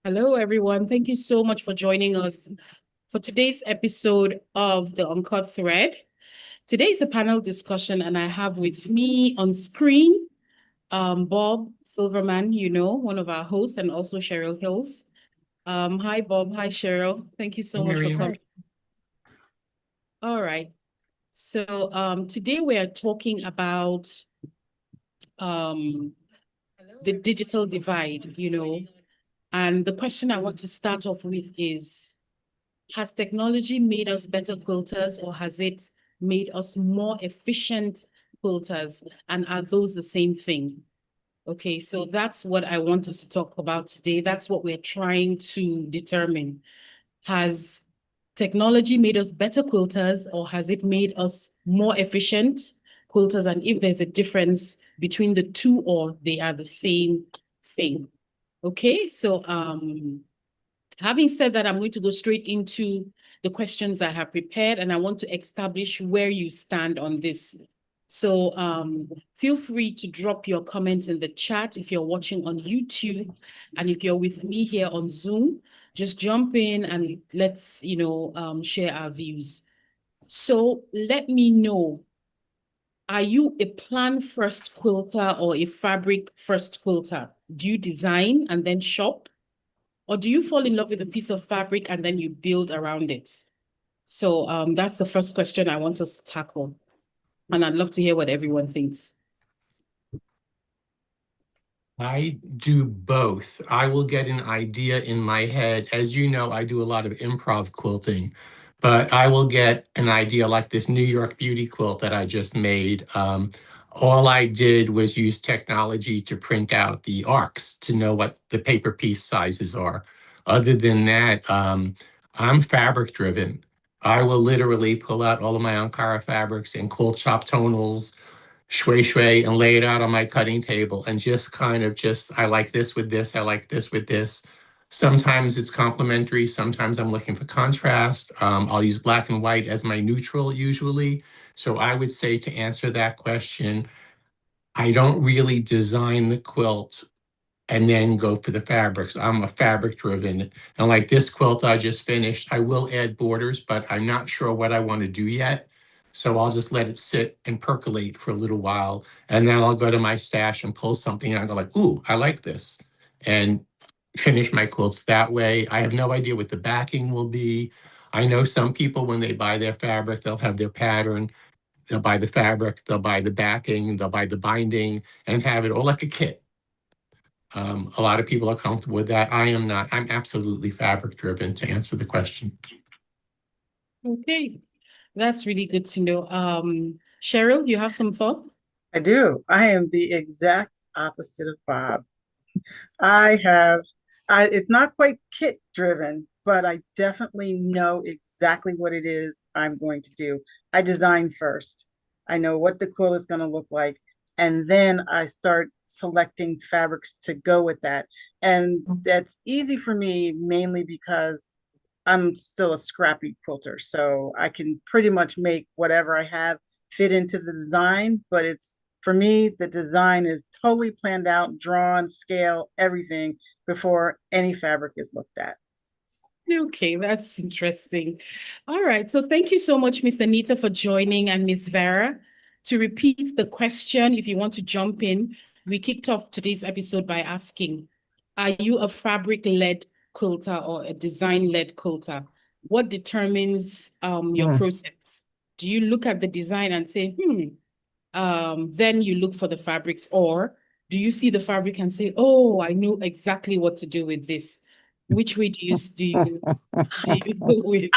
Hello, everyone. Thank you so much for joining us for today's episode of the Uncut Thread. Today is a panel discussion, and I have with me on screen Bob Silverman, one of our hosts, and also Cheryl Hills. Hi, Bob. Hi, Cheryl. Thank you so Hi, much for Miriam. coming. All right. So today we are talking about um, the digital divide, and the question I want to start off with is, has technology made us better quilters or has it made us more efficient quilters? And are those the same thing? Okay, so that's what I want us to talk about today. That's what we're trying to determine. Has technology made us better quilters or has it made us more efficient quilters? And if there's a difference between the two or they are the same thing. Okay, so having said that, I'm going to go straight into the questions I have prepared, and I want to establish where you stand on this. So feel free to drop your comments in the chat if you're watching on YouTube, and if you're with me here on Zoom, just jump in and let's, share our views. So let me know, are you a plan first quilter or a fabric first quilter? Do you design and then shop? Or do you fall in love with a piece of fabric and then you build around it? So that's the first question I want us to tackle. And I'd love to hear what everyone thinks. I do both. I will get an idea in my head. As you know, I do a lot of improv quilting, but I will get an idea like this New York beauty quilt that I just made. All I did was use technology to print out the arcs to know what the paper piece sizes are. Other than that, I'm fabric driven. I will literally pull out all of my Ankara fabrics and quilt shop tonals, shui shui, and lay it out on my cutting table and just I like this with this, I like this with this. Sometimes it's complementary, sometimes I'm looking for contrast. I'll use black and white as my neutral usually. So I would say, to answer that question, I don't really design the quilt and then go for the fabrics. I'm a fabric driven. And like this quilt I just finished, I will add borders, but I'm not sure what I want to do yet. So I'll just let it sit and percolate for a little while. And then I'll go to my stash and pull something out and go like, ooh, I like this. And finish my quilts that way. I have no idea what the backing will be. I know some people, when they buy their fabric, they'll have their pattern, they'll buy the fabric, they'll buy the backing, they'll buy the binding, and have it all like a kit. A lot of people are comfortable with that. I am not. I'm absolutely fabric driven, to answer the question. Okay, that's really good to know. Cheryl, you have some thoughts? I do. I am the exact opposite of Bob. I have, it's not quite kit driven, but I definitely know exactly what it is I'm going to do. I design first. I know what the quilt is going to look like, and then I start selecting fabrics to go with that. And that's easy for me mainly because I'm still a scrappy quilter, so I can pretty much make whatever I have fit into the design. But it's for me, the design is totally planned out, drawn, scale, everything before any fabric is looked at. Okay, that's interesting. All right, so thank you so much, Miss Anita, for joining, and Miss Vera. To repeat the question, if you want to jump in, we kicked off today's episode by asking, are you a fabric-led quilter or a design-led quilter? What determines your process? Do you look at the design and say, then you look for the fabrics, or do you see the fabric and say, oh, I know exactly what to do with this? Which way do you go with?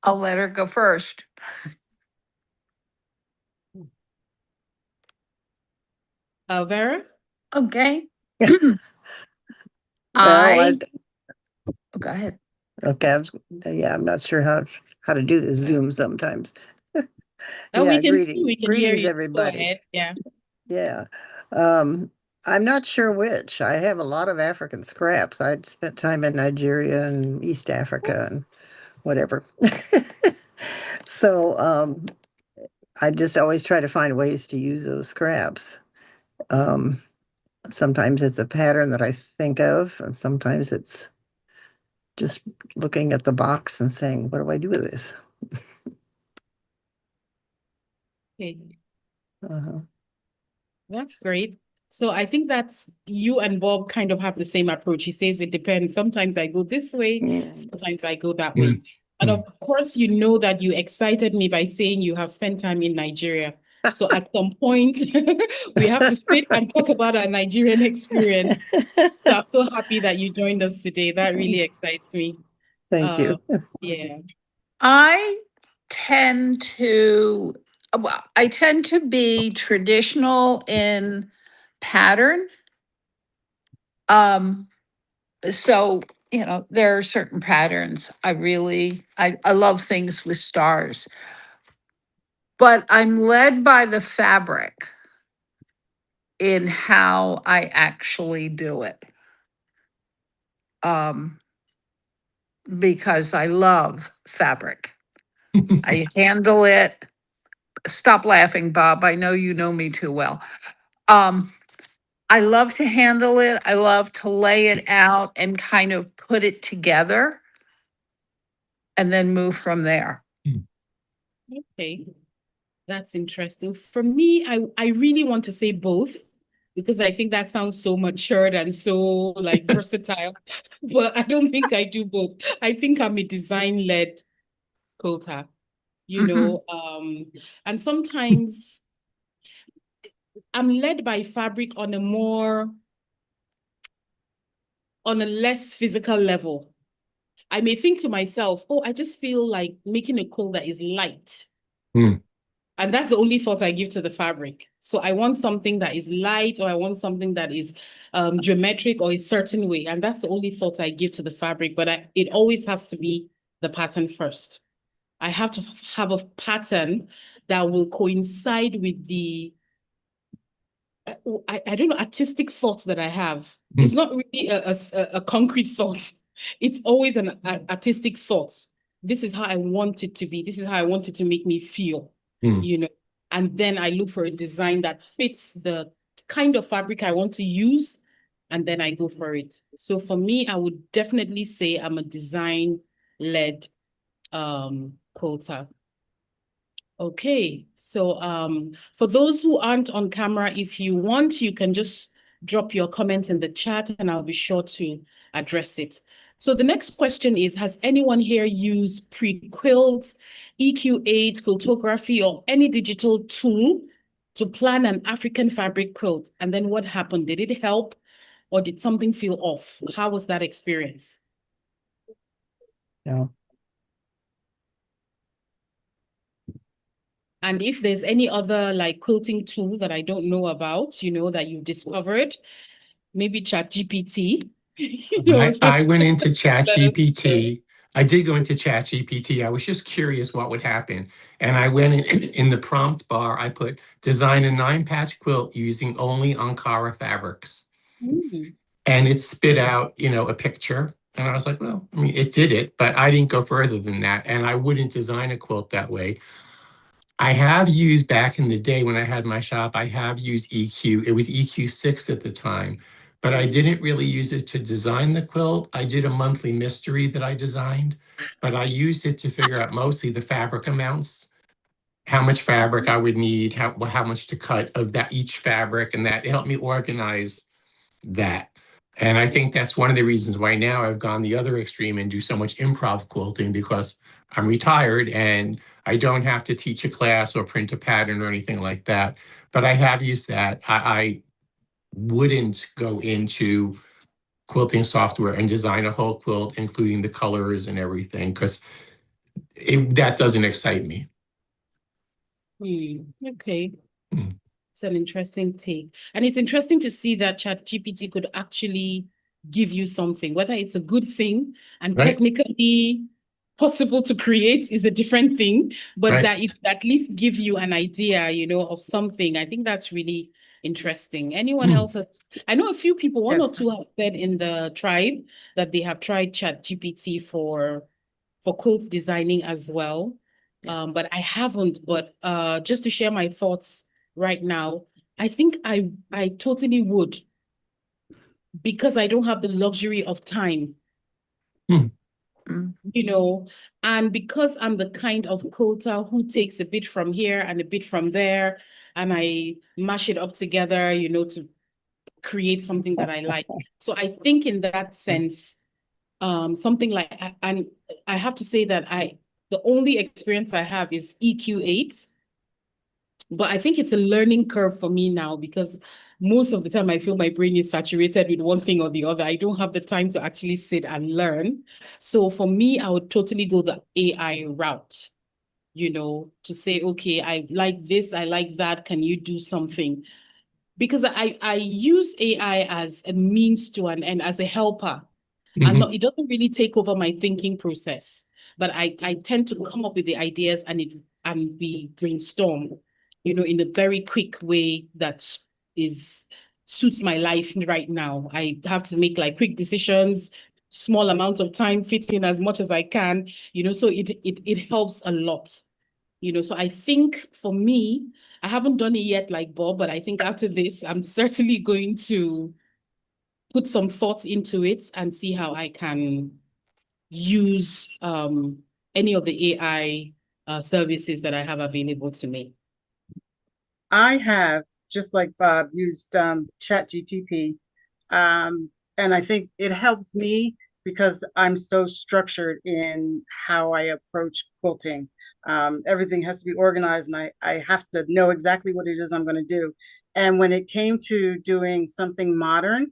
I'll let her go first. Vera? Okay. Well, Oh, go ahead. okay. Yeah, I'm not sure how to do this Zoom sometimes. Oh, Yeah, we can see, we can hear greetings, you. Go everybody. ahead. Yeah. Yeah. I'm not sure which. I have a lot of African scraps. I'd spent time in Nigeria and East Africa and whatever. So I just always try to find ways to use those scraps. Sometimes it's a pattern that I think of, and sometimes it's just looking at the box and saying, what do I do with this? Okay, Uh-huh. that's great. So I think that's you and Bob kind of have the same approach. He says it depends. Sometimes I go this way, Yeah. sometimes I go that Mm. way. And of course, you know that you excited me by saying you have spent time in Nigeria. So at some point, we have to sit and talk about our Nigerian experience. So I'm so happy that you joined us today. That really excites me. Thank you. Yeah. I tend to, well, I tend to be traditional in pattern. So, there are certain patterns I love things with stars. But I'm led by the fabric in how I actually do it. Because I love fabric. I handle it. Stop laughing, Bob. I know you know me too well. I love to handle it. I love to lay it out and kind of put it together and then move from there. Okay. That's interesting. For me, I really want to say both because I think that sounds so matured and so like versatile, but I don't think I do both. I think I'm a design-led quilter, and sometimes I'm led by fabric on a less physical level. I may think to myself, oh, I just feel like making a quilt that is light. Mm. And that's the only thought I give to the fabric. So I want something that is light, or I want something that is geometric or a certain way. And that's the only thought I give to the fabric. But it always has to be the pattern first. I have to have a pattern that will coincide with the, I don't know, artistic thoughts that I have. It's not really a concrete thought. It's always an artistic thought. This is how I want it to be. This is how I want it to make me feel. And then I look for a design that fits the kind of fabric I want to use, and then I go for it. So for me, I would definitely say I'm a design-led quilter. Okay, so for those who aren't on camera, if you want, you can just drop your comment in the chat and I'll be sure to address it. So the next question is, has anyone here used PreQuilt, EQ8, Quiltography, or any digital tool to plan an African fabric quilt? And then what happened? Did it help or did something feel off? How was that experience? No. And if there's any other like quilting tool that I don't know about, that you've discovered, maybe ChatGPT. I went into Let us know. ChatGPT. I did go into ChatGPT. I was just curious what would happen. And I went in the prompt bar, I put design a 9-patch quilt using only Ankara fabrics. Mm. And it spit out, a picture. And I was like, well, I mean, it did it, but I didn't go further than that. And I wouldn't design a quilt that way. I have used back in the day when I had my shop, I have used EQ. It was EQ6 at the time, but I didn't really use it to design the quilt. I did a monthly mystery that I designed, but I used it to figure out mostly the fabric amounts, how much fabric I would need, how much to cut of that each fabric, and that helped me organize that. And I think that's one of the reasons why now I've gone the other extreme and do so much improv quilting, because I'm retired and I don't have to teach a class or print a pattern or anything like that. But I have used that. I wouldn't go into quilting software and design a whole quilt, including the colors and everything, because that doesn't excite me. Okay. Hmm. It's an interesting take. And it's interesting to see that ChatGPT could actually give you something, whether it's a good thing and Right. technically possible to create is a different thing, but Right. that it could at least give you an idea, of something. I think that's really interesting. Anyone else has, I know a few people, one or Yes. two have said in the tribe that they have tried ChatGPT for quilt designing as well. Yes. But I haven't. But just to share my thoughts right now, I think I totally would, because I don't have the luxury of time, Mm. you know, and because I'm the kind of quilter who takes a bit from here and a bit from there, and I mash it up together, you know, to create something that I like. So I think in that sense, something like, and I have to say that the only experience I have is EQ8. But I think it's a learning curve for me now, because most of the time I feel my brain is saturated with one thing or the other. I don't have the time to actually sit and learn. So for me, I would totally go the AI route, you know, to say, okay, I like this, I like that. Can you do something? Because I use AI as a means to an end, as a helper. And Mhm. not, it doesn't really take over my thinking process, but I tend to come up with the ideas and we brainstorm, you know, in a very quick way that suits my life right now. I have to make like quick decisions, small amount of time, fit in as much as I can, you know, so it helps a lot. You know, so I think for me, I haven't done it yet like Bob, but I think after this, I'm certainly going to put some thoughts into it and see how I can use any of the AI services that I have available to me. I have, just like Bob, used ChatGTP. And I think it helps me because I'm so structured in how I approach quilting. Everything has to be organized, and I have to know exactly what it is I'm going to do. And when it came to doing something modern,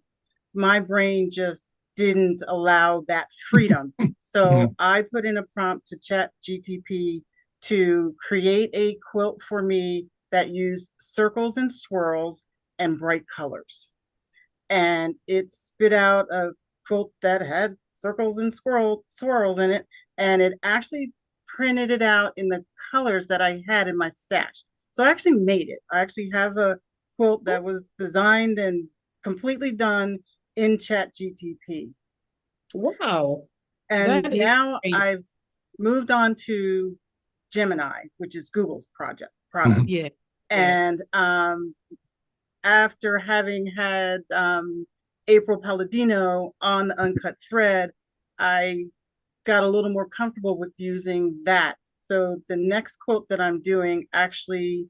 my brain just didn't allow that freedom. So I put in a prompt to ChatGTP to create a quilt for me that used circles and swirls and bright colors. And it spit out a quilt that had circles and swirls in it. And it actually printed it out in the colors that I had in my stash. So I actually made it. I actually have a quilt that was designed and completely done in ChatGTP. Wow, And that is now great. I've moved on to Gemini, which is Google's product. Yeah, yeah. And after having had April Palladino on the Uncut Thread, I got a little more comfortable with using that. So the next quote that I'm doing actually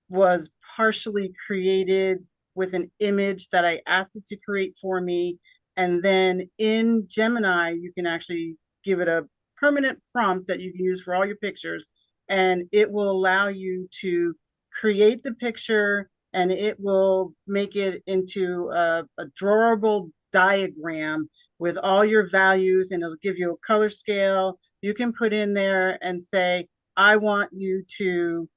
was partially created with an image that I asked it to create for me. And then in Gemini, you can actually give it a permanent prompt that you can use for all your pictures. And it will allow you to create the picture, and it will make it into a drawable diagram with all your values, and it'll give you a color scale. You can put in there and say, I want you to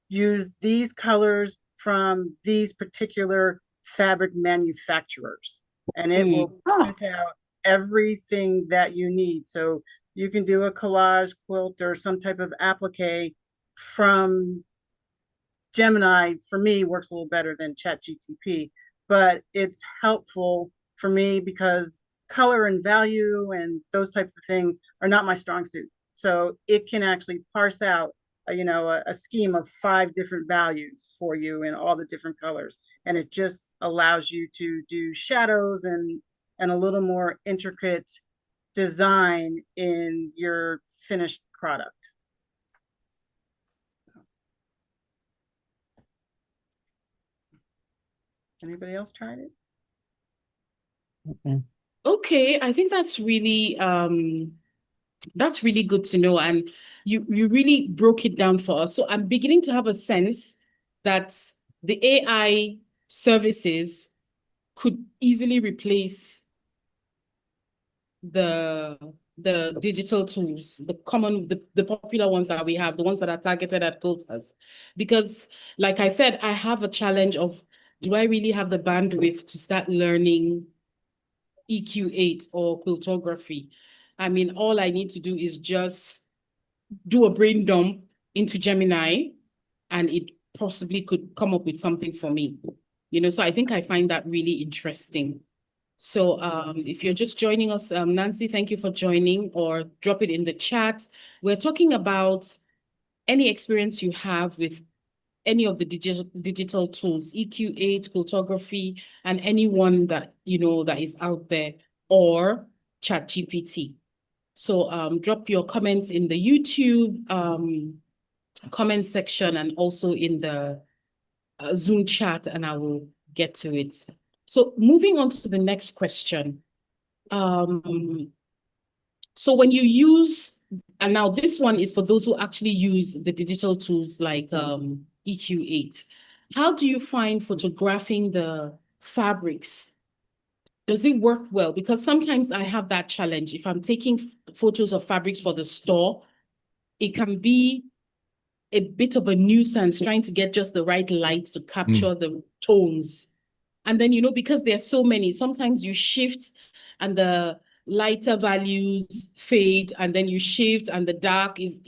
use these colors from these particular fabric manufacturers, and it will print out everything that you need. So you can do a collage quilt or some type of applique from Gemini. For me, works a little better than ChatGTP, but it's helpful for me because color and value and those types of things are not my strong suit. So it can actually parse out a scheme of 5 different values for you in all the different colors, and it just allows you to do shadows and a little more intricate design in your finished product. Anybody else tried it? Okay, I think that's really good to know. And you really broke it down for us. So I'm beginning to have a sense that the AI services could easily replace the digital tools, the popular ones that we have, the ones that are targeted at quilters. Because like I said, I have a challenge of, do I really have the bandwidth to start learning EQ8 or quiltography? I mean, all I need to do is just do a brain dump into Gemini, and it possibly could come up with something for me. You know, so I think I find that really interesting. So if you're just joining us, Nancy, thank you for joining, or drop it in the chat. We're talking about any experience you have with any of the digital tools, EQ8, Quiltography, and anyone that, that is out there, or ChatGPT. So drop your comments in the YouTube comment section and also in the Zoom chat, and I will get to it. So moving on to the next question. So when you use, and now this one is for those who actually use the digital tools like EQ8. How do you find photographing the fabrics? Does it work well? Because sometimes I have that challenge. If I'm taking photos of fabrics for the store, it can be a bit of a nuisance trying to get just the right light to capture the tones. And then, because there's so many, sometimes you shift and the lighter values fade, and then you shift and the dark is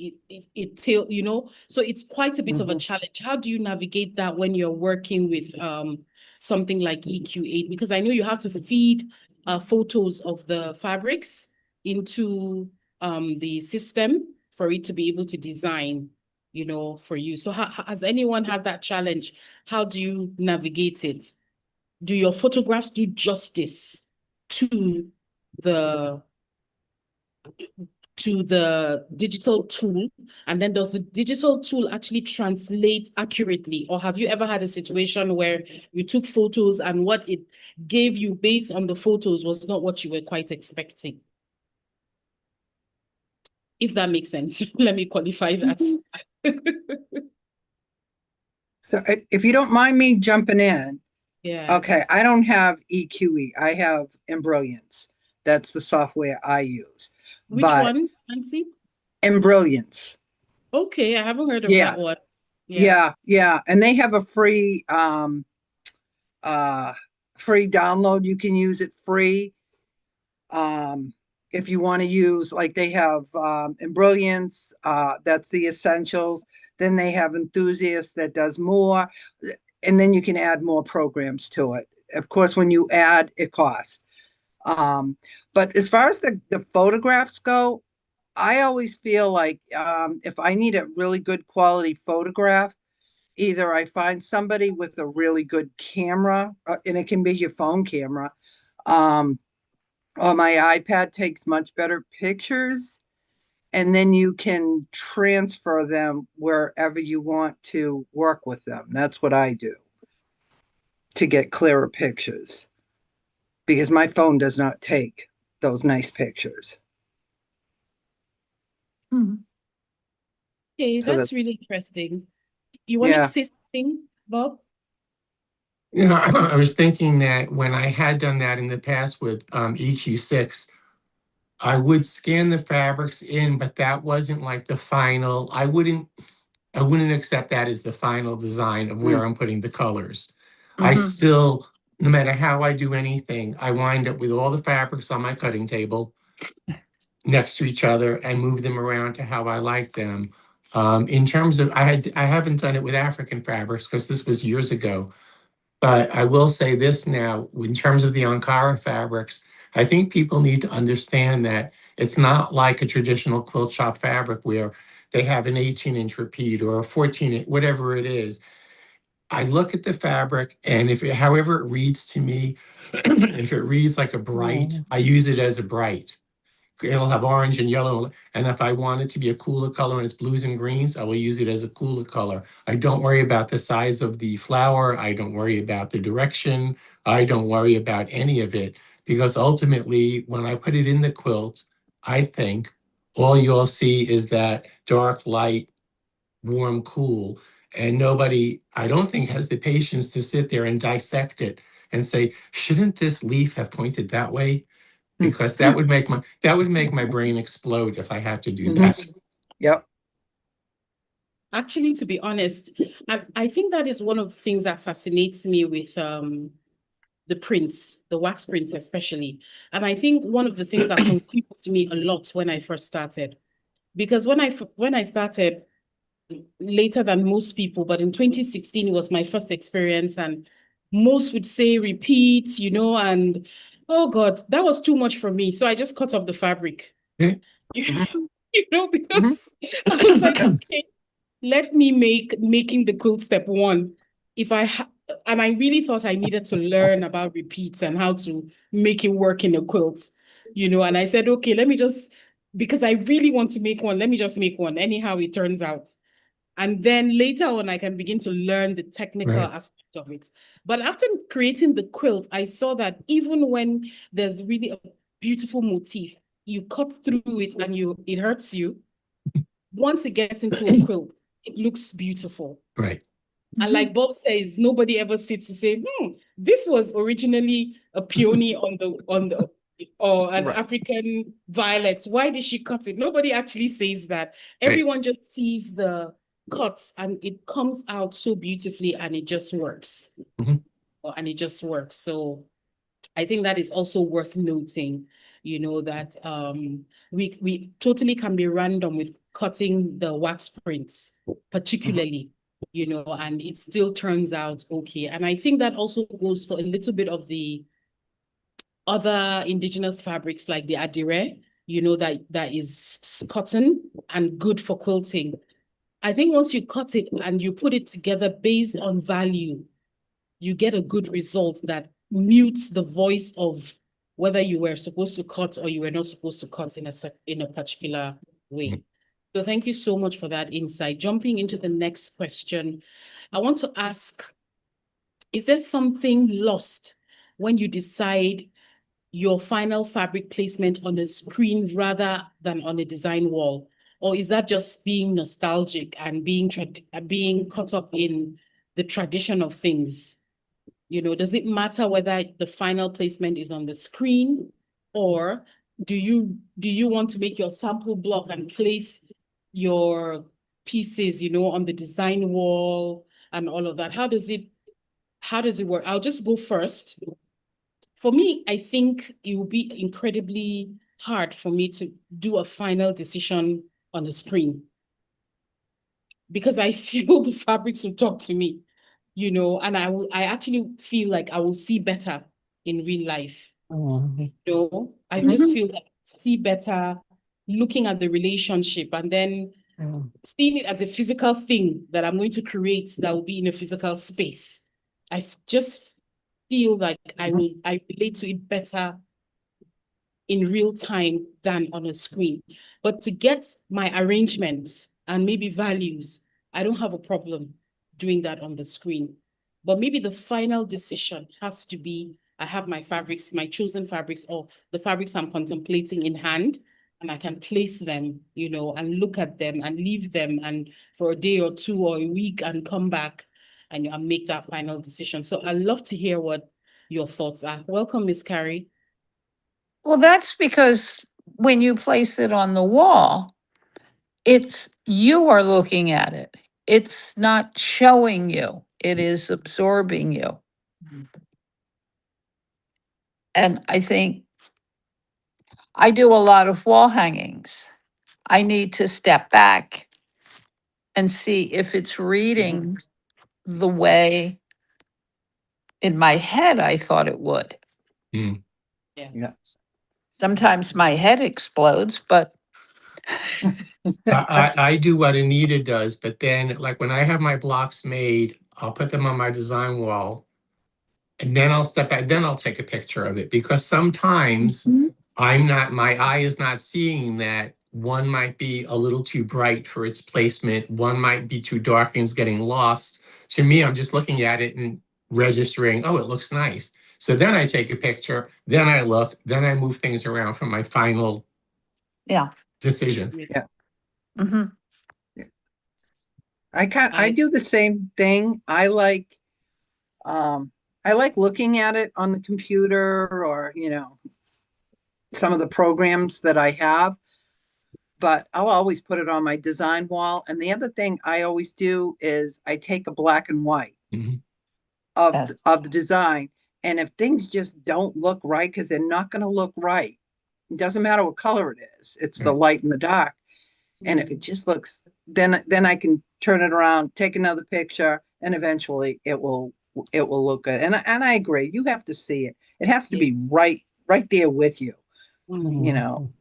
so it's quite a bit of a challenge. How do you navigate that when you're working with something like EQ8? Because I know you have to feed photos of the fabrics into the system for it to be able to design for you. So has anyone had that challenge? How do you navigate it? Do your photographs do justice to the digital tool? And then does the digital tool actually translate accurately? Or have you ever had a situation where you took photos and what it gave you based on the photos was not what you were quite expecting? If that makes sense, let me qualify that. So if you don't mind me jumping in. Yeah. Okay, I don't have EQE. I have Embrilliance. That's the software I use. Which one, Nancy? Embrilliance. Okay, I haven't heard of that one. Yeah. And they have a free free download. You can use it free. If you want to use, like, they have Embrilliance, that's the essentials. Then they have Enthusiast that does more. And then you can add more programs to it. Of course, when you add, it costs. But as far as the photographs go, I always feel like if I need a really good quality photograph, either I find somebody with a really good camera, and it can be your phone camera, or my iPad takes much better pictures, and then you can transfer them wherever you want to work with them. That's what I do to get clearer pictures, because my phone does not take those nice pictures. Okay, So that's really interesting. You wanted to say something, Bob? Yeah, I was thinking that when I had done that in the past with EQ6, I would scan the fabrics in, but that wasn't like the final. I wouldn't accept that as the final design of where I'm putting the colors. I still, no matter how I do anything, I wind up with all the fabrics on my cutting table next to each other and move them around to how I like them. In terms of, I haven't done it with African fabrics because this was years ago. But I will say this now, in terms of the Ankara fabrics, I think people need to understand that it's not like a traditional quilt shop fabric where they have an 18-inch repeat or a 14-inch, whatever it is. I look at the fabric, and however it reads to me, if it reads like a bright, I use it as a bright. It'll have orange and yellow. And if I want it to be a cooler color and it's blues and greens, I will use it as a cooler color. I don't worry about the size of the flower. I don't worry about the direction. I don't worry about any of it, because ultimately, when I put it in the quilt, I think all you'll see is that dark, light, warm, cool. And nobody, I don't think, has the patience to sit there and dissect it and say, shouldn't this leaf have pointed that way? Because that would make my brain explode if I had to do that. Yep. Actually, to be honest, I think that is one of the things that fascinates me with the prints, the wax prints especially. And I think one of the things that confused me a lot when I first started, because when I started later than most people, but in 2016 was my first experience, and most would say repeat, and oh God, that was too much for me. So I just cut up the fabric. Okay. Because I was like, okay, let me making the quilt step one. And I really thought I needed to learn about repeats and how to make it work in a quilt, and I said, okay, because I really want to make one, let me just make one. Anyhow, it turns out. And then later on, I can begin to learn the technical Right. aspect of it. But after creating the quilt, I saw that even when there's really a beautiful motif, you cut through it and it hurts you. Once it gets into a quilt, it looks beautiful. Right. And like Bob says, nobody ever sits to say, this was originally a peony or an Right. African violet. Why did she cut it? Nobody actually says that. Everyone just sees the cuts and it comes out so beautifully and it just works. Mhm. And it just works. So I think that is also worth noting, that we totally can be random with cutting the wax prints, particularly, and it still turns out okay. And I think that also goes for a little bit of the other indigenous fabrics like the adire, that is cotton and good for quilting. I think once you cut it and you put it together based on value, you get a good result that mutes the voice of whether you were supposed to cut or you were not supposed to cut in a particular way. Mhm. So thank you so much for that insight. Jumping into the next question, I want to ask, is there something lost when you decide your final fabric placement on a screen rather than on a design wall? Or is that just being nostalgic and being caught up in the tradition of things? Does it matter whether the final placement is on the screen, or do you want to make your sample block and place your pieces, on the design wall and all of that? How does it work? I'll just go first. For me, I think it will be incredibly hard for me to do a final decision on a screen because I feel the fabrics will talk to me, and I actually feel like I will see better in real life. I just feel like I see better looking at the relationship and then seeing it as a physical thing that I'm going to create that will be in a physical space. I just feel like I relate to it better in real time than on a screen. But to get my arrangements and maybe values, I don't have a problem doing that on the screen. But maybe the final decision has to be, I have my fabrics, my chosen fabrics, or the fabrics I'm contemplating in hand, and I can place them, and look at them and leave them and for a day or two or a week and come back and make that final decision. So I'd love to hear what your thoughts are. Welcome, Miss Carrie. Well, that's because when you place it on the wall, you are looking at it. It's not showing you, it is absorbing you. And I think I do a lot of wall hangings. I need to step back and see if it's reading the way in my head I thought it would. Mm. Yeah. Sometimes my head explodes, but I do what Anita does, but then like when I have my blocks made, I'll put them on my design wall and then I'll step back, then I'll take a picture of it because sometimes my eye is not seeing that. One might be a little too bright for its placement. One might be too dark and it's getting lost. To me, I'm just looking at it and registering, oh, it looks nice. So then I take a picture, then I look, then I move things around for my final yeah. decision. Yeah. Mhm. I do the same thing. I like looking at it on the computer or, some of the programs that I have, but I'll always put it on my design wall. And the other thing I always do is I take a black and white Mhm. Yes. of the design. And if things just don't look right, because they're not going to look right, it doesn't matter what color it is. It's the Right. light and the dark. And if it just looks, then I can turn it around, take another picture, and eventually it will look good. And I agree. You have to see it. It has to be right right there with you, Mm. you know.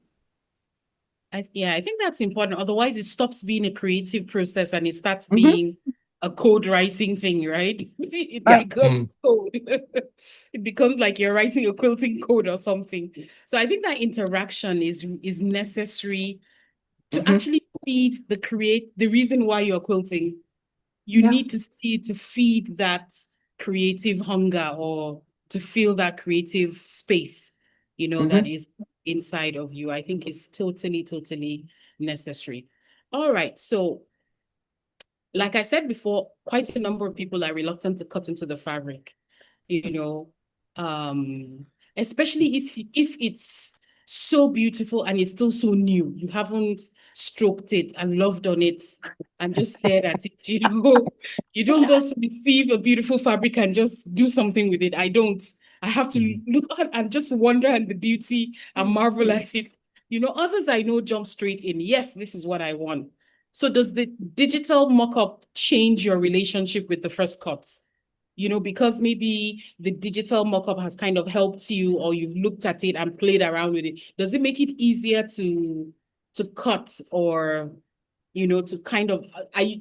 Yeah, I think that's important. Otherwise, it stops being a creative process and it starts Mhm. being a code writing thing, right? It Right. becomes code. It becomes like you're writing a quilting code or something. So I think that interaction is necessary to Mhm. actually feed the reason why you're quilting. You Yeah. need to see to feed that creative hunger or to feel that creative space, that is inside of you. I think is totally, totally necessary. All right. So, like I said before, quite a number of people are reluctant to cut into the fabric, you know, especially if it's so beautiful and it's still so new. You haven't stroked it and loved on it and just stared at it, You don't just receive a beautiful fabric and just do something with it. I don't. I have to look at and just wonder at the beauty and marvel at it. Others I know jump straight in. Yes, this is what I want. So does the digital mock-up change your relationship with the first cuts? Because maybe the digital mock-up has kind of helped you or you've looked at it and played around with it. Does it make it easier to cut or, to kind of,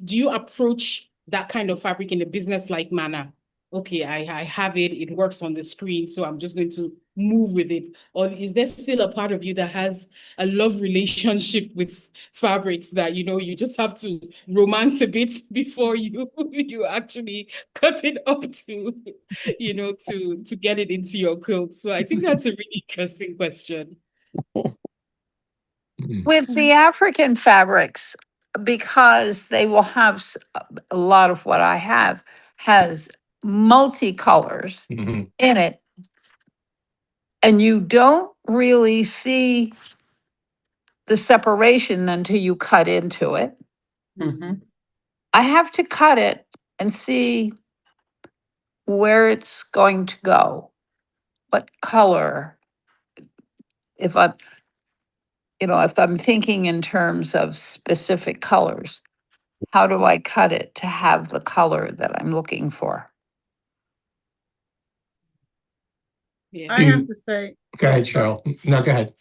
do you approach that kind of fabric in a business-like manner? Okay, I have it, it works on the screen, so I'm just going to move with it. Or is there still a part of you that has a love relationship with fabrics that, you just have to romance a bit before you actually cut it up to, to get it into your quilt? So I think that's a really interesting question. With the African fabrics, because they will have a lot of what I have has multicolors Mhm. in it, and you don't really see the separation until you cut into it. Mhm. I have to cut it and see where it's going to go, what color. If I'm, if I'm thinking in terms of specific colors, how do I cut it to have the color that I'm looking for? Yeah. I have to say, Go ahead, sorry. Cheryl. No, go ahead.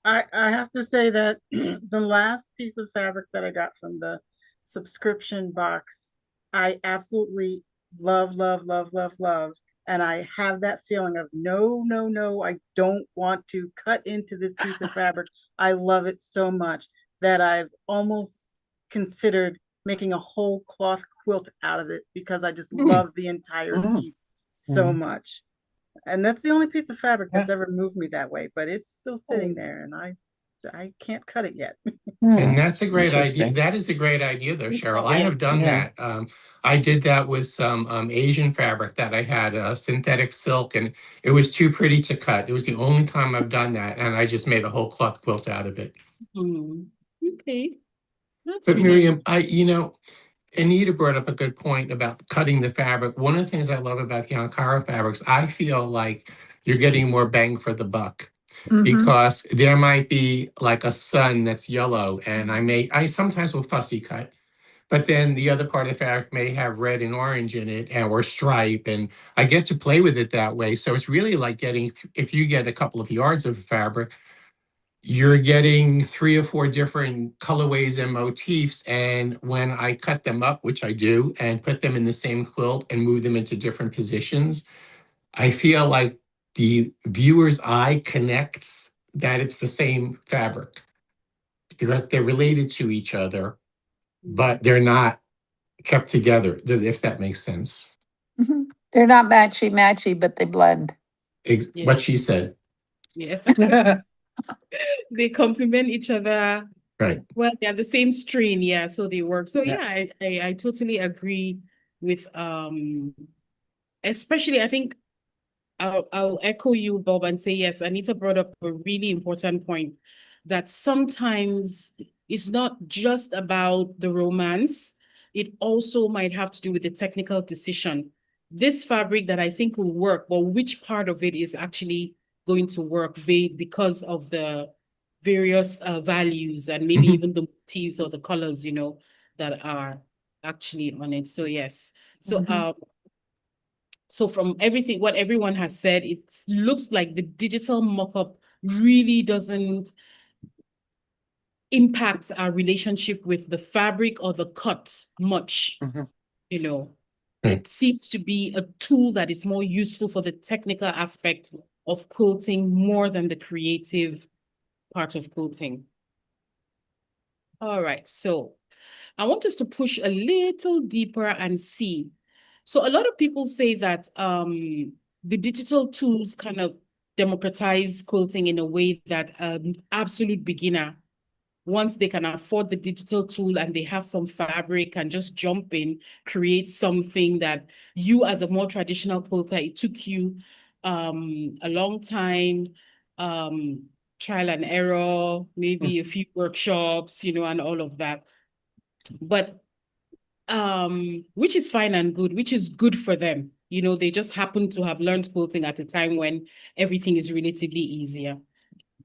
I have to say that the last piece of fabric that I got from the subscription box, I absolutely love, love, love, love, love. And I have that feeling of no, no, no, I don't want to cut into this piece of fabric. I love it so much that I've almost considered making a whole cloth quilt out of it because I just love the entire Mm. piece so much. And that's the only piece of fabric that's ever moved me that way, but it's still sitting there and I can't cut it yet. And that's a great idea. Interesting. That is a great idea, though, Cheryl. I Yeah, have done yeah. that. I did that with some Asian fabric that I had, synthetic silk, and it was too pretty to cut. It was the only time I've done that, and I just made a whole cloth quilt out of it. Okay, that's But really Miriam, Anita brought up a good point about cutting the fabric. One of the things I love about the Ankara fabrics, I feel like you're getting more bang for the buck. Mhm. Because there might be like a sun that's yellow, and I sometimes will fussy cut, but then the other part of the fabric may have red and orange in it, or stripe, and I get to play with it that way. So it's really like if you get a couple of yards of fabric, you're getting 3 or 4 different colorways and motifs. And when I cut them up, which I do, and put them in the same quilt and move them into different positions, I feel like the viewer's eye connects that it's the same fabric because they're related to each other, but they're not kept together, if that makes sense. Mhm. They're not matchy, but they blend. Yeah. What she said. Yeah. They complement each other. Right. Well, they're the same strain, yeah, so they work. So Yeah. yeah, I totally agree with especially I think I'll echo you, Bob, and say yes, Anita brought up a really important point that sometimes it's not just about the romance, it also might have to do with the technical decision. This fabric that I think will work, but which part of it is actually going to work because of the various values and maybe Mhm. even the motifs or the colors, that are actually on it. So yes. So Mhm. So from everything, what everyone has said, it looks like the digital mock-up really doesn't impact our relationship with the fabric or the cut much, you know. It seems to be a tool that is more useful for the technical aspect of quilting more than the creative part of quilting. All right, so I want us to push a little deeper and see. So a lot of people say that the digital tools kind of democratize quilting in a way that an absolute beginner, once they can afford the digital tool and they have some fabric and just jump in, create something that you as a more traditional quilter, it took you a long time, trial and error, maybe a few workshops, you know, and all of that. But which is fine and good, which is good for them. You know, they just happen to have learned quilting at a time when everything is relatively easier.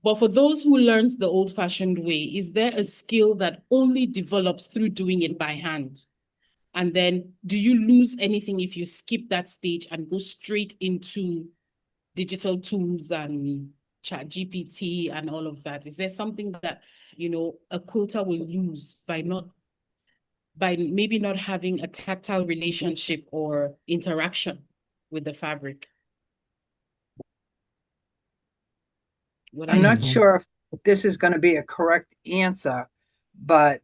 But for those who learned the old-fashioned way, is there a skill that only develops through doing it by hand? And then do you lose anything if you skip that stage and go straight into digital tools and chat GPT and all of that? Is there something that, you know, a quilter will lose by maybe not having a tactile relationship or interaction with the fabric? I'm not sure if this is going to be a correct answer, but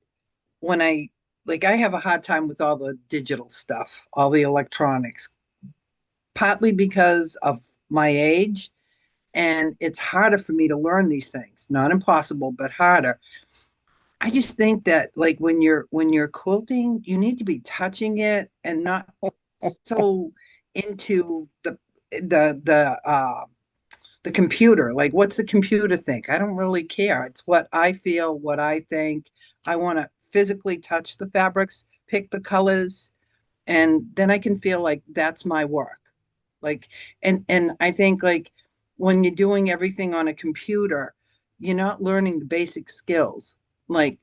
when I have a hard time with all the digital stuff, all the electronics, partly because of my age, and it's harder for me to learn these things. Not impossible, but harder. I just think that like when you're quilting, you need to be touching it and not so into the computer. Like, what's the computer think? I don't really care. It's what I feel, what I think. I want to physically touch the fabrics, pick the colors, and then I can feel like that's my work. Like, and I think like when you're doing everything on a computer, you're not learning the basic skills. Like,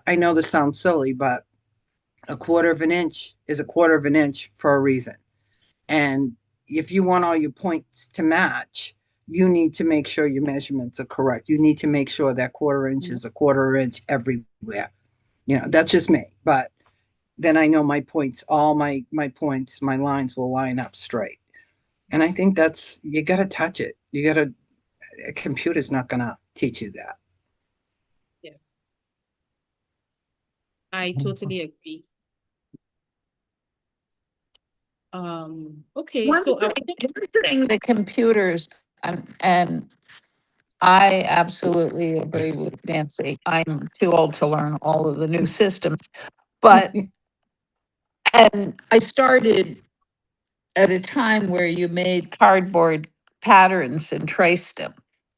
I know this sounds silly, but a quarter of an inch is a quarter of an inch for a reason. And if you want all your points to match, you need to make sure your measurements are correct. You need to make sure that quarter inch is a quarter inch everywhere. You know, that's just me. But then I know my points, all my points, my lines will line up straight. And I think that's, you got to touch it. A computer's not going to teach you that. Yeah, I totally agree. Okay, One so thing the computers, and I absolutely agree with Nancy. I'm too old to learn all of the new systems, but and I started at a time where you made cardboard patterns and traced them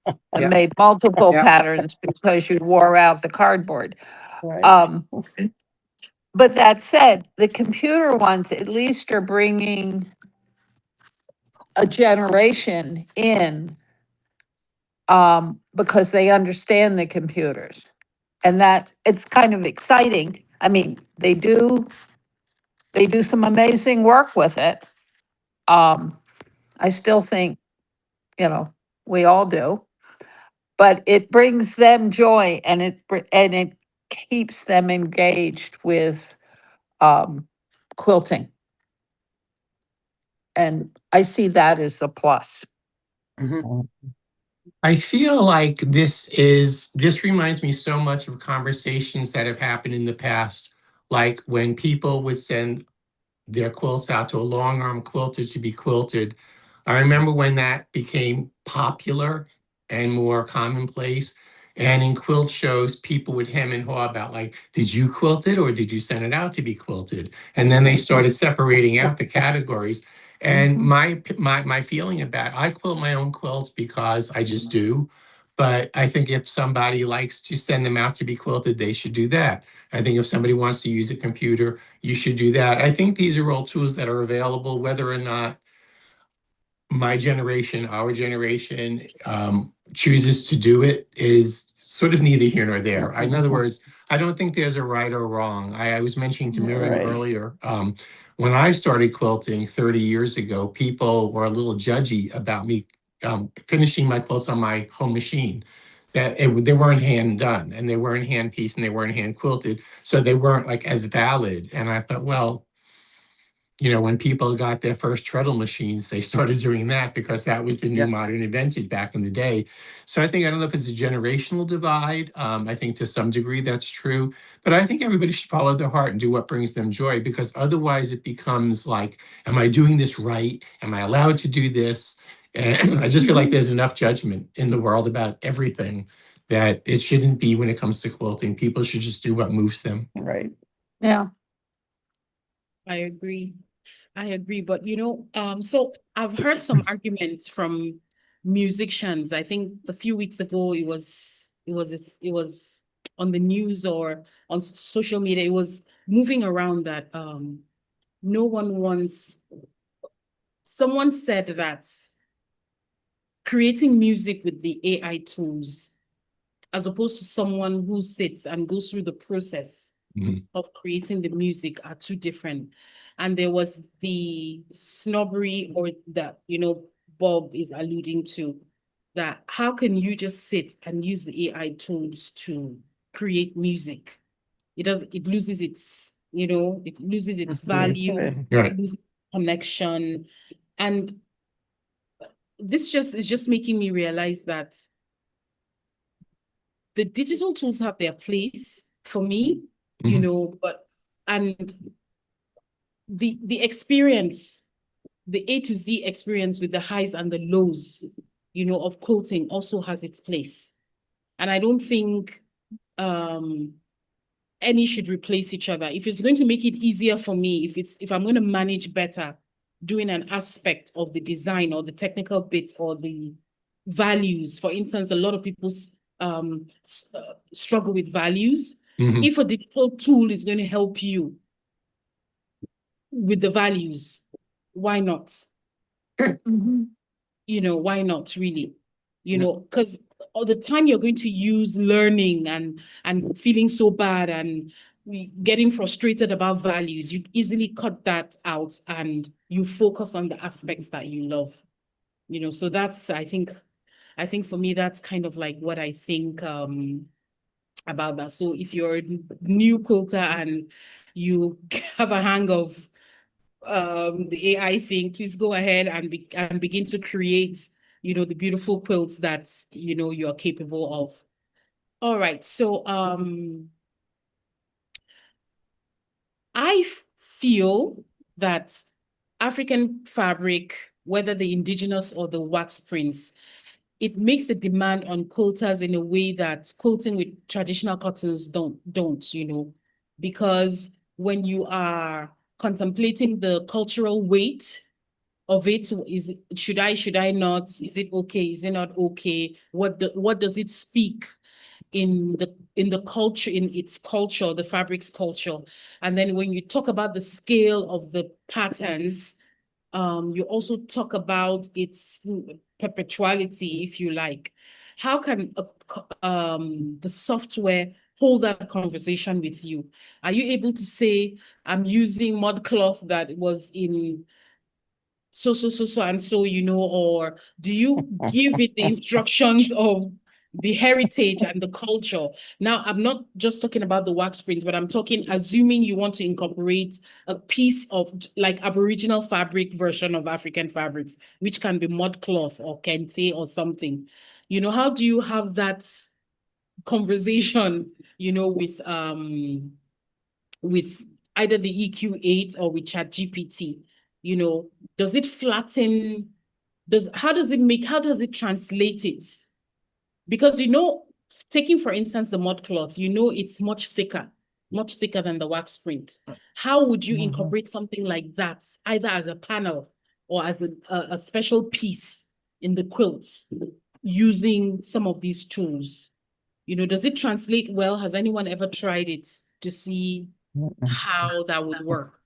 and Yeah. made multiple Yeah. patterns because you wore out the cardboard. Right. But that said, the computer ones at least are bringing a generation in because they understand the computers, and that it's kind of exciting. I mean, they do some amazing work with it. I still think, you know, we all do, but it brings them joy, and it keeps them engaged with quilting. And I see that as a plus. Mhm. I feel like this reminds me so much of conversations that have happened in the past, like when people would send their quilts out to a long arm quilter to be quilted. I remember when that became popular and more commonplace. And in quilt shows, people would hem and haw about like, did you quilt it or did you send it out to be quilted? And then they started separating out the categories. And my feeling about I quilt my own quilts because I just do. But I think if somebody likes to send them out to be quilted, they should do that. I think if somebody wants to use a computer, you should do that. I think these are all tools that are available, whether or not my generation, our generation, chooses to do it is sort of neither here nor there. In other words, I don't think there's a right or wrong. I was mentioning to Miriam Right. earlier, when I started quilting 30 years ago, people were a little judgy about me finishing my quilts on my home machine. They weren't hand done, and they weren't hand pieced, and they weren't hand quilted, so they weren't like as valid. And I thought, well, you know, when people got their first treadle machines, they started doing that because that was the new modern invention back in the day. So I don't know if it's a generational divide. I think to some degree that's true, but I think everybody should follow their heart and do what brings them joy, because otherwise it becomes like, am I doing this right? Am I allowed to do this? And I just feel like there's enough judgment in the world about everything that it shouldn't be when it comes to quilting. People should just do what moves them. Right. Yeah. I agree. But so I've heard some arguments from musicians. I think a few weeks ago it was on the news or on social media. It was moving around that no one wants. Someone said that creating music with the AI tools, as opposed to someone who sits and goes through the process of creating the music, are two different. And there was the snobbery, or that, Bob is alluding to, that how can you just sit and use the AI tools to create music? It loses its value, Right. it loses connection. And this is just making me realize that the digital tools have their place for me, but and the experience, the A to Z experience with the highs and the lows, of quilting also has its place. And I don't think any should replace each other. If it's going to make it easier for me, if I'm going to manage better doing an aspect of the design or the technical bit or the values, for instance, a lot of people struggle with values. If a digital tool is going to help you with the values, why not? Why not, really? Because all the time you're going to use learning and feeling so bad and getting frustrated about values, you easily cut that out and you focus on the aspects that you love. So that's, I think for me, that's kind of like what I think about that. So if you're a new quilter and you have a hang of the AI thing, please go ahead and begin to create, the beautiful quilts that, you're capable of. All right. So I feel that African fabric, whether the indigenous or the wax prints, it makes a demand on quilters in a way that quilting with traditional cottons don't, because when you are contemplating the cultural weight of it, should I not, is it okay, is it not okay? What does it speak in the culture, in its culture, the fabric's culture? And then when you talk about the scale of the patterns, you also talk about its perpetuality, if you like. How can the software hold that conversation with you? Are you able to say, I'm using ModCloth that was in so, and so, or do you give it the instructions of the heritage and the culture? Now, I'm not just talking about the wax prints, but I'm talking, assuming you want to incorporate a piece of like Aboriginal fabric version of African fabrics, which can be ModCloth or kente or something. How do you have that conversation, with either the EQ8 or with ChatGPT? Does it flatten? How does it translate it? Because, taking for instance, the ModCloth, it's much thicker than the wax print. How would you incorporate something like that, either as a panel or as a special piece in the quilt using some of these tools? Does it translate well? Has anyone ever tried it to see how that would work?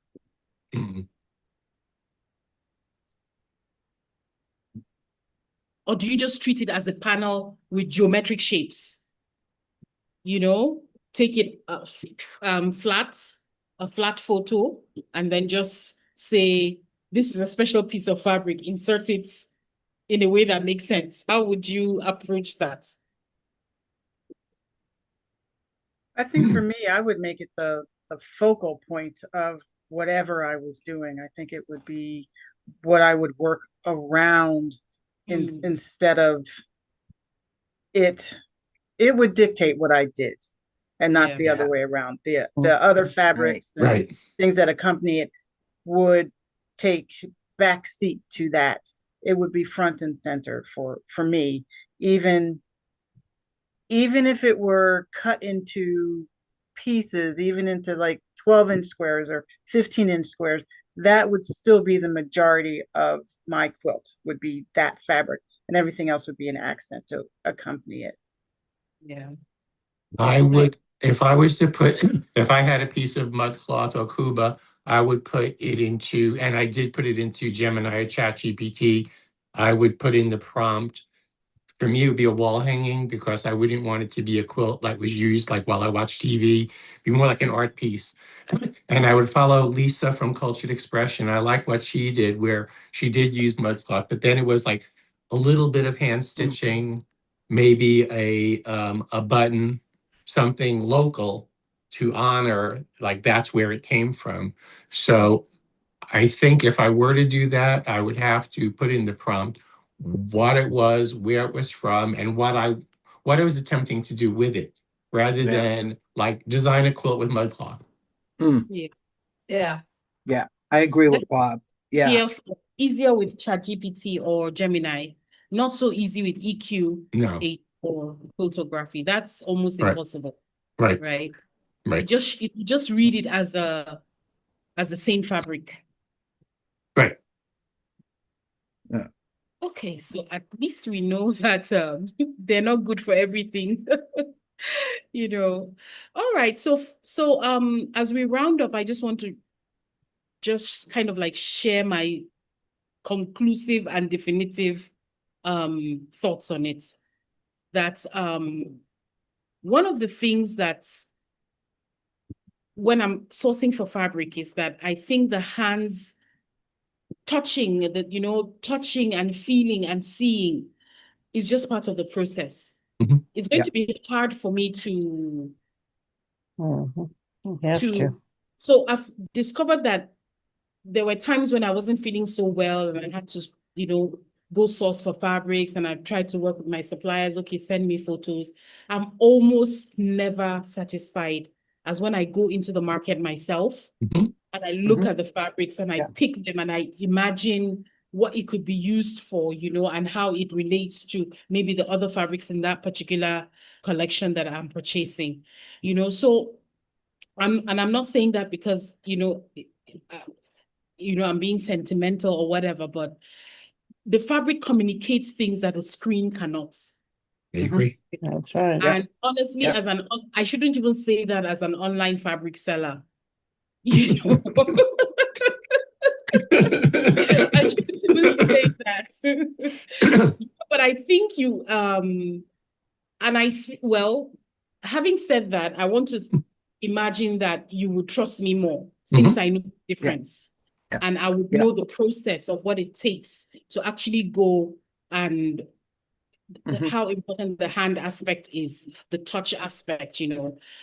Or do you just treat it as a panel with geometric shapes? You know, take it flat, a flat photo, and then just say, this is a special piece of fabric, insert it in a way that makes sense. How would you approach that? I think for me, I would make it the focal point of whatever I was doing. I think it would be what I would work around instead of it. It would dictate what I did, and not the other way around. The other fabrics and things that accompany it would take backseat to that. It would be front and center for me, even if it were cut into pieces, even into like 12-inch squares or 15-inch squares, that would still be the majority of my quilt, would be that fabric, and everything else would be an accent to accompany it. Yeah. I would, if I was to put, if I had a piece of mud cloth or Kuba, I would put it into, and I did put it into Gemini or ChatGPT. I would put in the prompt. For me, it would be a wall hanging, because I wouldn't want it to be a quilt that was used like while I watch TV. It'd be more like an art piece. And I would follow Lisa from Cultured Expression. I like what she did, where she did use mud cloth, but then it was like a little bit of hand stitching, maybe a button, something local to honor, like that's where it came from. So I think if I were to do that, I would have to put in the prompt what it was, where it was from, and what I was attempting to do with it, rather than like design a quilt with mud cloth. Yeah. Yeah. Yeah, I agree with Bob. Yeah. Easier with ChatGPT or Gemini, not so easy with EQ or Quiltography. That's almost impossible. Right. You just read it as the same fabric. Right. Yeah. Okay, so at least we know that they're not good for everything. You know. All right. So as we round up, I just want to just kind of like share my conclusive and definitive thoughts on it. That one of the things that's when I'm sourcing for fabric is that I think the hands touching and feeling and seeing is just part of the process. It's going to be hard for me to so I've discovered that there were times when I wasn't feeling so well and I had to, go source for fabrics, and I've tried to work with my suppliers. Okay, send me photos. I'm almost never satisfied as when I go into the market myself and I look at the fabrics and I pick them and I imagine what it could be used for, and how it relates to maybe the other fabrics in that particular collection that I'm purchasing, so I'm not saying that because, I'm being sentimental or whatever, but the fabric communicates things that a screen cannot. I agree. That's right. And honestly, I shouldn't even say that as an online fabric seller. I shouldn't even say that. But I think having said that, I want to imagine that you would trust me more since I know the difference. And I would know the process of what it takes to actually go and how important the hand aspect is, the touch aspect,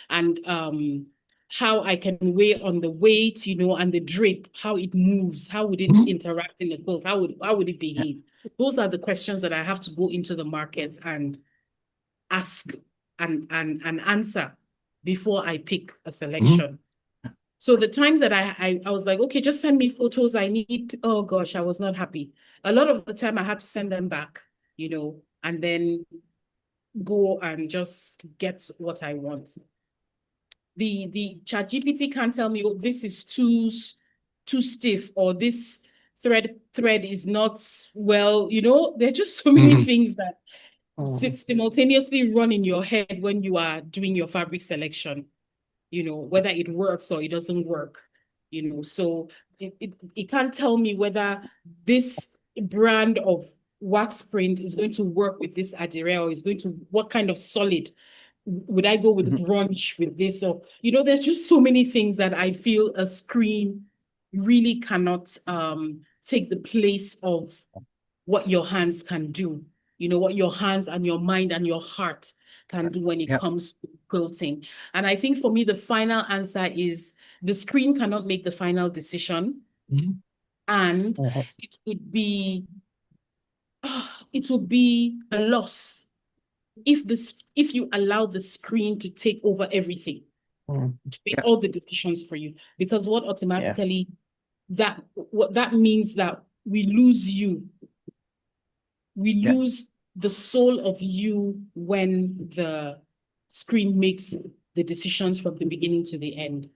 and how I can weigh on the weight, and the drape, how it moves, how would it interact in the quilt, how would it behave? Those are the questions that I have to go into the market and ask and answer before I pick a selection. So the times that I was like, okay, just send me photos. Oh gosh, I was not happy. A lot of the time I had to send them back, and then go and just get what I want. The ChatGPT can't tell me, oh, this is too stiff, or this thread is not well, there are just so many things that simultaneously run in your head when you are doing your fabric selection. Whether it works or it doesn't work, so it can't tell me whether this brand of wax print is going to work with this adire, or is going to, what kind of solid? Would I go with grunge with this? Or, there's just so many things that I feel a screen really cannot take the place of what your hands can do. What your hands and your mind and your heart can do when it comes to quilting. And I think for me, the final answer is the screen cannot make the final decision. And it would be a loss if you allow the screen to take over everything, to make all the decisions for you. Because what automatically what that means that we lose you. We lose the soul of you when the screen makes the decisions from the beginning to the end.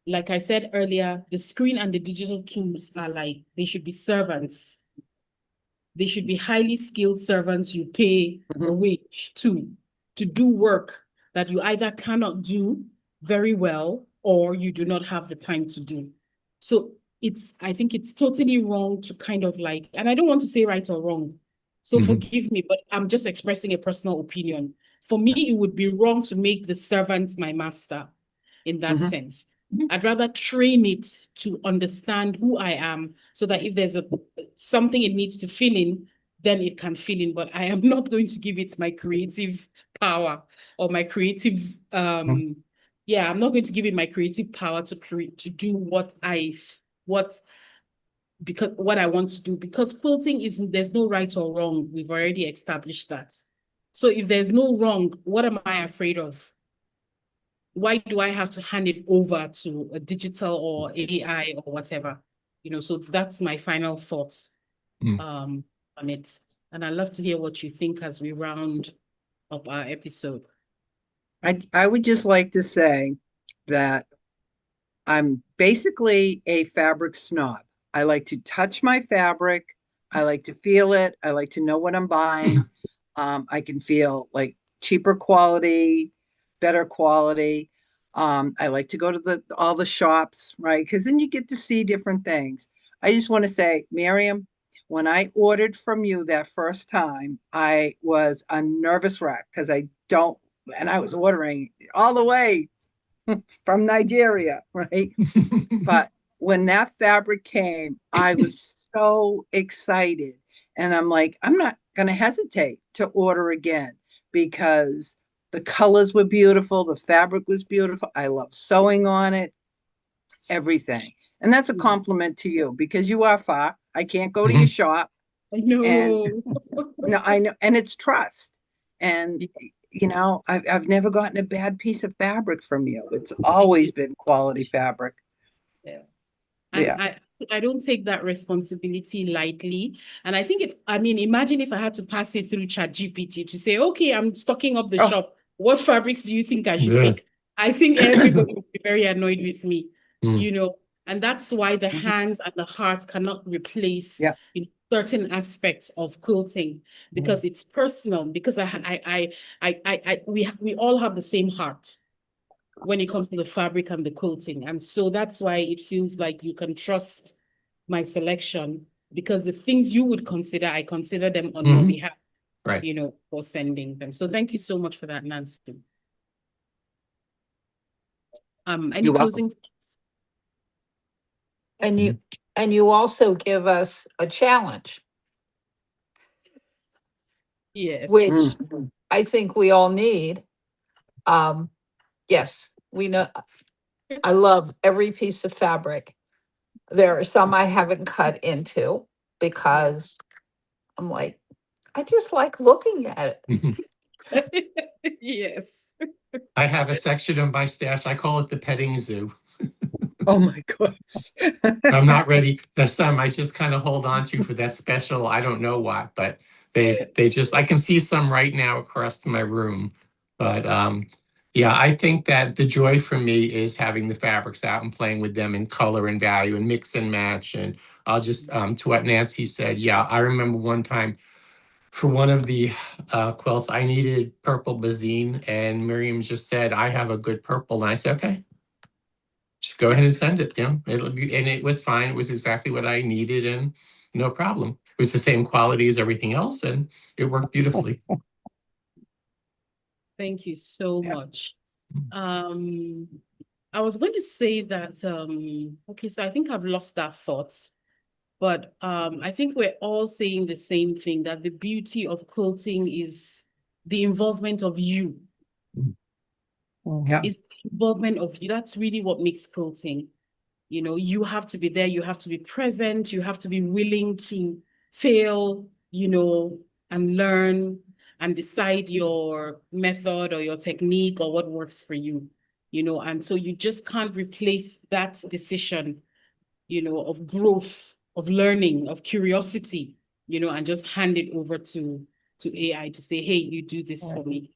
Like I said earlier, the screen and the digital tools are like, they should be servants. They should be highly skilled servants you pay a wage to do work that you either cannot do very well or you do not have the time to do. So I think it's totally wrong to kind of like, and I don't want to say right or wrong, so forgive me, but I'm just expressing a personal opinion. For me, it would be wrong to make the servant my master in that sense. I'd rather train it to understand who I am, so that if there's something it needs to fill in, then it can fill in. But I am not going to give it my creative power or my creative, I'm not going to give it my creative power to do what I want to do, because quilting there's no right or wrong. We've already established that. So if there's no wrong, what am I afraid of? Why do I have to hand it over to a digital or AI or whatever? So that's my final thoughts on it. And I'd love to hear what you think as we round up our episode. I would just like to say that I'm basically a fabric snob. I like to touch my fabric. I like to feel it. I like to know what I'm buying. I can feel like cheaper quality, better quality. I like to go to all the shops, right? Because then you get to see different things. I just want to say, Miriam, when I ordered from you that first time, I was a nervous wreck because I was ordering all the way from Nigeria, right? But when that fabric came, I was so excited. And I'm like, I'm not going to hesitate to order again, because the colors were beautiful. The fabric was beautiful. I love sewing on it, everything. And that's a compliment to you, because you are far. I can't go to your shop. No. And no, I know. And it's trust. And, I've never gotten a bad piece of fabric from you. It's always been quality fabric. And I don't take that responsibility lightly. And I think imagine if I had to pass it through ChatGPT to say, okay, I'm stocking up the shop. What fabrics do you think I should pick? I think everybody would be very annoyed with me, and that's why the hands and the heart cannot replace certain aspects of quilting, because it's personal, because we all have the same heart when it comes to the fabric and the quilting. And so that's why it feels like you can trust my selection, because the things you would consider, I consider them on your behalf, right? For sending them. So thank you so much for that, Nancy. Any You're closing thoughts? And you also give us a challenge, Yes. which I think we all need. Yes, we know. I love every piece of fabric. There are some I haven't cut into because I'm like, I just like looking at it. Yes. I have a section of my stash. I call it the petting zoo. Oh my gosh. I'm not ready. That's some I just kind of hold on to for that special, I don't know what, but they just, I can see some right now across my room. But yeah, I think that the joy for me is having the fabrics out and playing with them in color and value and mix and match. And I'll just, to what Nancy said, yeah, I remember one time for one of the quilts, I needed purple bazine, and Miriam just said, I have a good purple. And I said, okay, just go ahead and send it. It'll be, and it was fine. It was exactly what I needed, and no problem. It was the same quality as everything else, and it worked beautifully. Thank you so Yeah. much. I was going to say that, okay, so I think I've lost that thought, but I think we're all saying the same thing, that the beauty of quilting is the involvement of you. Yeah. It's the involvement of you. That's really what makes quilting. You know, you have to be there, you have to be present, you have to be willing to fail, you know, and learn and decide your method or your technique or what works for you, you know, and so you just can't replace that decision, you know, of growth, of learning, of curiosity, you know, and just hand it over to AI to say, hey, you do this for me.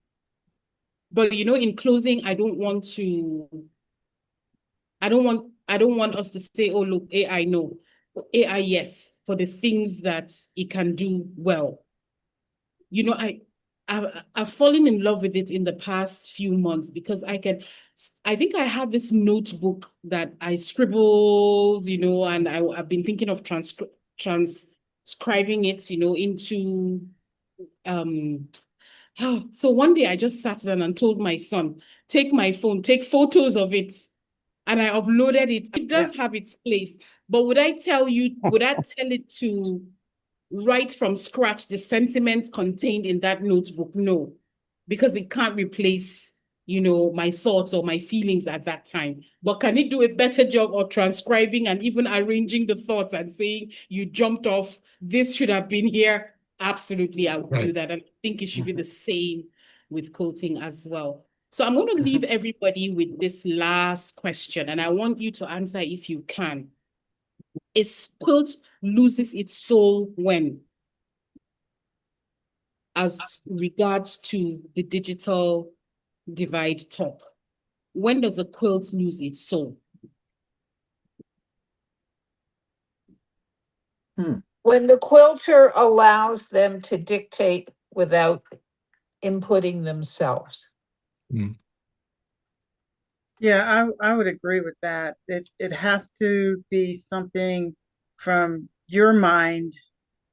But, you know, in closing, I don't want us to say, oh, look, AI, no. AI, yes, for the things that it can do well. You know, I've fallen in love with it in the past few months because I think I had this notebook that I scribbled, you know, and I've been thinking of transcribing it, you know, into, so one day I just sat down and told my son, take my phone, take photos of it. And I uploaded it. It does have its place, but would I tell it to write from scratch the sentiments contained in that notebook? No, because it can't replace, you know, my thoughts or my feelings at that time. But can it do a better job of transcribing and even arranging the thoughts and saying, you jumped off, this should have been here? Absolutely, I would do that. And I think it should be the same with quilting as well. So I'm going to leave everybody with this last question, and I want you to answer if you can. Is quilt loses its soul when? As regards to the digital divide talk, when does a quilt lose its soul? When the quilter allows them to dictate without inputting themselves. Yeah, I would agree with that. It has to be something from your mind,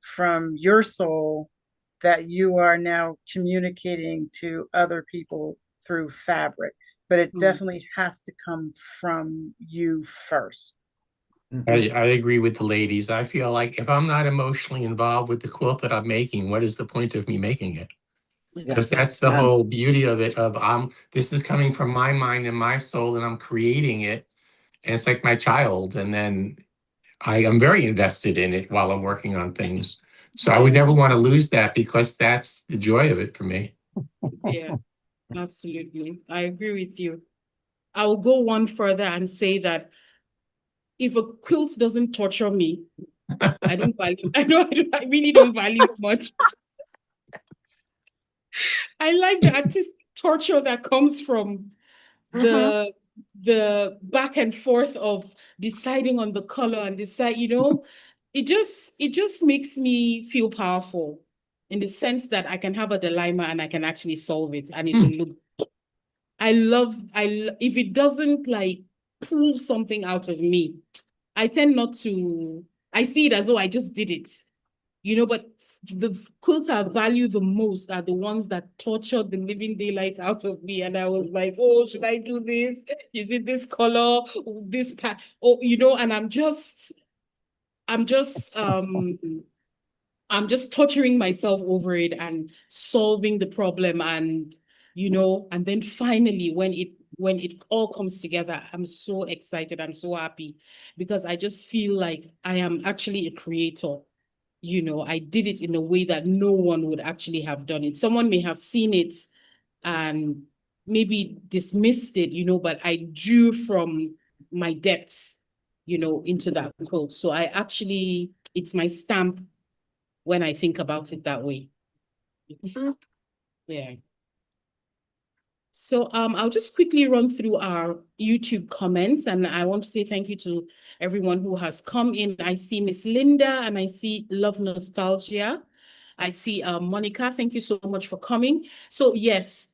from your soul, that you are now communicating to other people through fabric. But it definitely has to come from you first. I agree with the ladies. I feel like if I'm not emotionally involved with the quilt that I'm making, what is the point of me making it? Because that's the whole beauty of it, this is coming from my mind and my soul, and I'm creating it. And it's like my child. And then I am very invested in it while I'm working on things. So I would never want to lose that, because that's the joy of it for me. Yeah, absolutely. I agree with you. I'll go one further and say that if a quilt doesn't torture me, I don't value, I really don't value it much. I like the artistic torture that comes from the back and forth of deciding on the color and decide, you know, it just makes me feel powerful in the sense that I can have a dilemma and I can actually solve it and it will look. If it doesn't like pull something out of me, I tend not to, I see it as though I just did it, you know, but the quilts I value the most are the ones that tortured the living daylights out of me. And I was like, oh, should I do this? Is it this color, this oh, you know, and I'm just torturing myself over it and solving the problem. And, you know, and then finally when it all comes together, I'm so excited. I'm so happy because I just feel like I am actually a creator. You know, I did it in a way that no one would actually have done it. Someone may have seen it and maybe dismissed it, you know, but I drew from my depths, you know, into that quilt. So it's my stamp when I think about it that way. Yeah. So I'll just quickly run through our YouTube comments, and I want to say thank you to everyone who has come in. I see Miss Linda and I see Love Nostalgia. I see Monica, thank you so much for coming. So yes,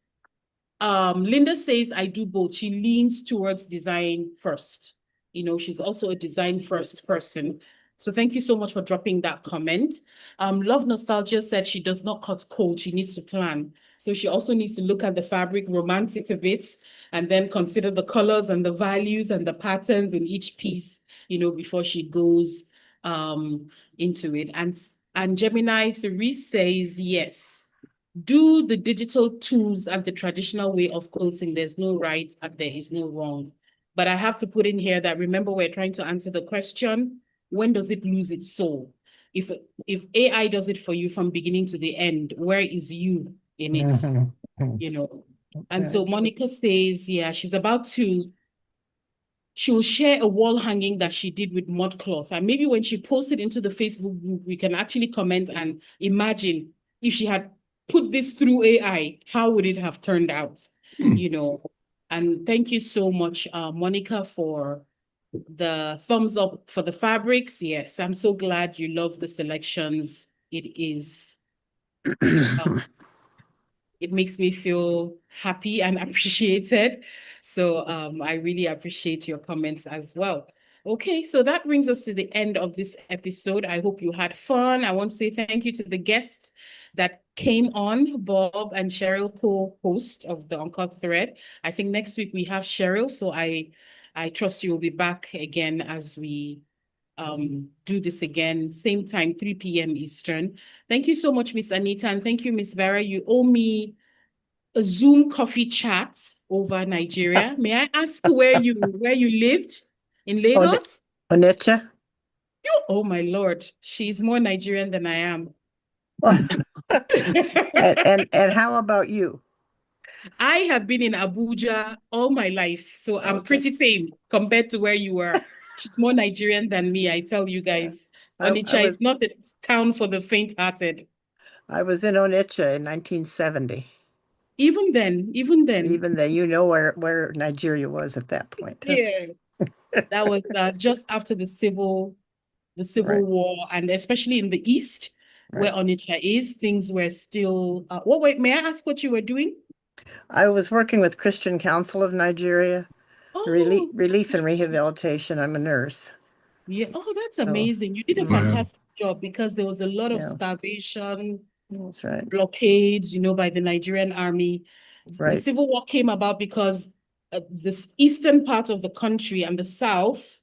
Linda says I do both. She leans towards design first. You know, she's also a design first person. So thank you so much for dropping that comment. Love Nostalgia said she does not cut cold, she needs to plan. So she also needs to look at the fabric, romance it a bit, and then consider the colors and the values and the patterns in each piece, before she goes into it. And Gemini 3 says, yes, do the digital tools and the traditional way of quilting. There's no right and there is no wrong. But I have to put in here that, remember, we're trying to answer the question, when does it lose its soul? If AI does it for you from beginning to the end, where is you in it? And so Monica says, yeah, she's about to, she'll share a wall hanging that she did with mud cloth. And maybe when she posts it into the Facebook group, we can actually comment and imagine if she had put this through AI, how would it have turned out? And thank you so much, Monica, for the thumbs up for the fabrics. Yes, I'm so glad you love the selections. It makes me feel happy and appreciated. So I really appreciate your comments as well. Okay, so that brings us to the end of this episode. I hope you had fun. I want to say thank you to the guests that came on, Bob and Cheryl, co-host of the Uncut Thread. I think next week we have Cheryl, so I trust you will be back again as we do this again, same time, 3 p.m. Eastern. Thank you so much, Miss Anita, and thank you, Miss Vera. You owe me a Zoom coffee chat over Nigeria. May I ask where you lived in Lagos? Onitsha. Oh my Lord, she's more Nigerian than I am. And how about you? I have been in Abuja all my life, so I'm pretty tame compared to where you were. She's more Nigerian than me, I tell you guys. Onitsha is not a town for the faint-hearted. I was in Onitsha in 1970. Even then. Even then, where Nigeria was at that point. Yeah. That was just after the Civil War, and especially in the East, where Onitsha is, things were still... may I ask what you were doing? I was working with Christian Council of Nigeria, relief and rehabilitation. I'm a nurse. Yeah. Oh, that's amazing. You did a fantastic job, because there was a lot of starvation, that's right, blockades, by the Nigerian army. The Civil War came about because this eastern part of the country and the south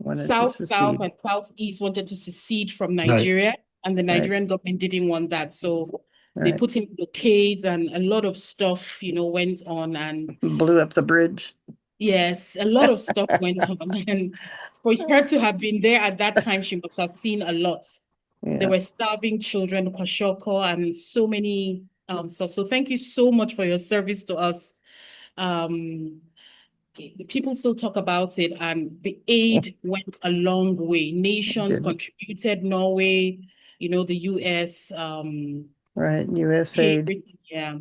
and southeast wanted to secede from Nigeria, and the Nigerian government didn't want that. So they put in blockades, and a lot of stuff, went on and blew up the bridge. Yes, a lot of stuff went on. And for her to have been there at that time, she must have seen a lot. There were starving children, kwashoko, and so many stuff. So thank you so much for your service to us. People still talk about it, and the aid went a long way. Nations contributed, Norway, the US. US aid. Yeah.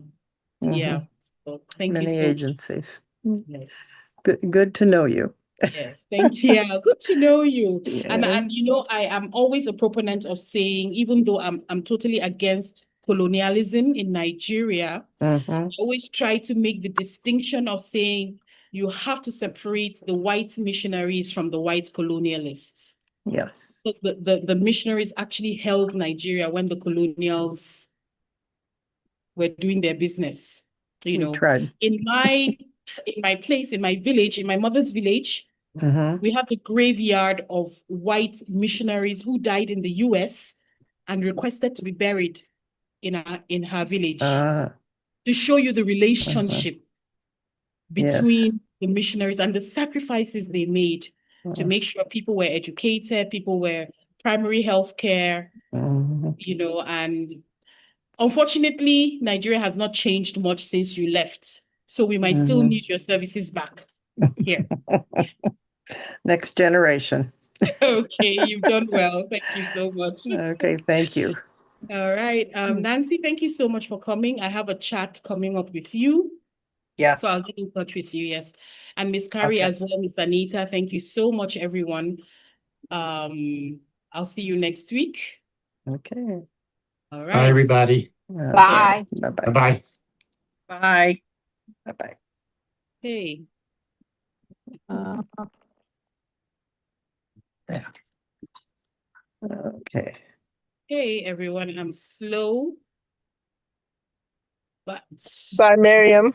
So thank you so much. Agencies. Yes. Good to know you. Yes, thank you. Yeah, good to know you. And I am always a proponent of saying, even though I'm totally against colonialism in Nigeria, I always try to make the distinction of saying you have to separate the white missionaries from the white colonialists. Yes. Because the missionaries actually held Nigeria when the colonials were doing their business. Tried. In my place, in my village, in my mother's village, we have a graveyard of white missionaries who died in the US and requested to be buried in her village, to show you the relationship between the missionaries and the sacrifices they made to make sure people were educated, people were primary health care, and unfortunately, Nigeria has not changed much since you left. So we might still need your services back here. Next generation. Okay, you've done well. Thank you so much. Okay, thank you. All right. Nancy, thank you so much for coming. I have a chat coming up with you. Yes. So I'll get in touch with you. Yes. And Miss Carrie as well, Miss Anita. Thank you so much, everyone. I'll see you next week. Okay. All right. Bye, everybody. Bye. Bye-bye. Bye-bye. Bye. Bye-bye. Hey. Yeah. Okay. Hey, everyone, I'm slow, but Bye, Miriam.